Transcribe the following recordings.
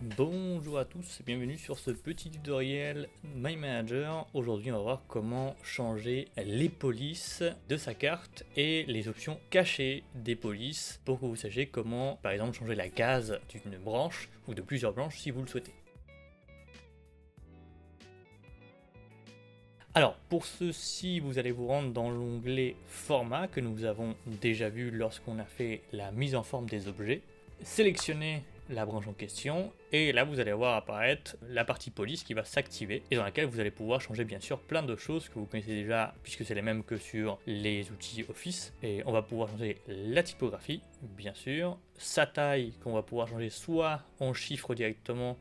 Bonjour à tous et bienvenue sur ce petit tutoriel My Manager. Aujourd'hui on va voir comment changer les polices de sa carte et les options cachées des polices pour que vous sachiez comment par exemple changer la case d'une branche ou de plusieurs branches si vous le souhaitez. Alors pour ceci vous allez vous rendre dans l'onglet format que nous avons déjà vu lorsqu'on a fait la mise en forme des objets. Sélectionnez la branche en question et là vous allez voir apparaître la partie police qui va s'activer et dans laquelle vous allez pouvoir changer bien sûr plein de choses que vous connaissez déjà puisque c'est les mêmes que sur les outils Office. Et on va pouvoir changer la typographie bien sûr, sa taille qu'on va pouvoir changer soit en chiffres directement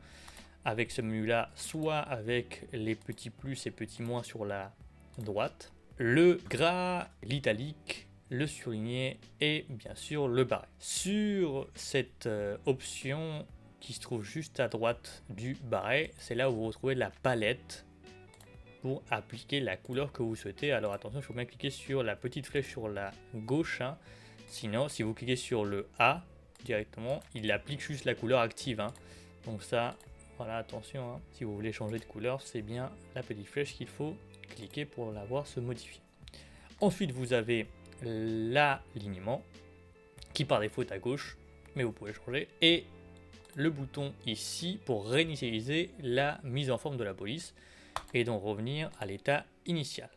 avec ce menu là, soit avec les petits plus et petits moins sur la droite, le gras, l'italique, le surligné et bien sûr le barré. Sur cette option qui se trouve juste à droite du barré, c'est là où vous retrouvez la palette pour appliquer la couleur que vous souhaitez. Alors attention, il faut bien cliquer sur la petite flèche sur la gauche, hein. Sinon si vous cliquez sur le A directement, il applique juste la couleur active, hein. Donc ça, voilà, attention, hein. Si vous voulez changer de couleur, c'est bien la petite flèche qu'il faut cliquer pour la voir se modifier. Ensuite, vous avez l'alignement qui par défaut est à gauche, mais vous pouvez changer, et le bouton ici pour réinitialiser la mise en forme de la police et donc revenir à l'état initial.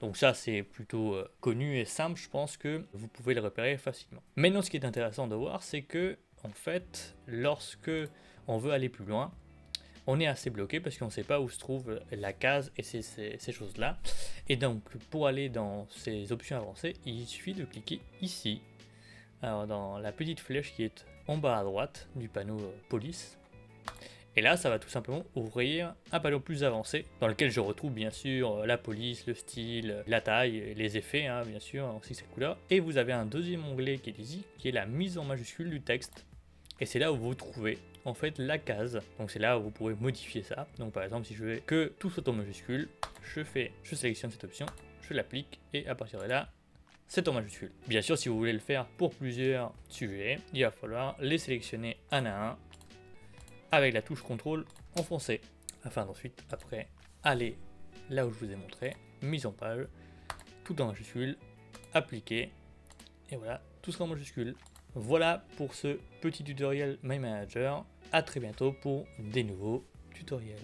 Donc ça c'est plutôt connu et simple, je pense que vous pouvez le repérer facilement. Maintenant ce qui est intéressant de voir, c'est que en fait lorsque on veut aller plus loin, on est assez bloqué parce qu'on ne sait pas où se trouve la case et ces choses là. Et donc pour aller dans ces options avancées, il suffit de cliquer ici, alors dans la petite flèche qui est en bas à droite du panneau police. Et là, ça va tout simplement ouvrir un panneau plus avancé dans lequel je retrouve bien sûr la police, le style, la taille, les effets, hein, bien sûr, ainsi que ses couleurs. Et vous avez un deuxième onglet qui est ici, qui est la mise en majuscule du texte. Et c'est là où vous trouvez en fait la case. Donc c'est là où vous pourrez modifier ça. Donc par exemple, si je veux que tout soit en majuscule, je sélectionne cette option, je l'applique et à partir de là, c'est en majuscule. Bien sûr, si vous voulez le faire pour plusieurs sujets, il va falloir les sélectionner un à un avec la touche CTRL enfoncée, afin d'ensuite, après, aller là où je vous ai montré, mise en page, tout en majuscule, appliquer, et voilà, tout sera en majuscule. Voilà pour ce petit tutoriel My Manager, à très bientôt pour des nouveaux tutoriels.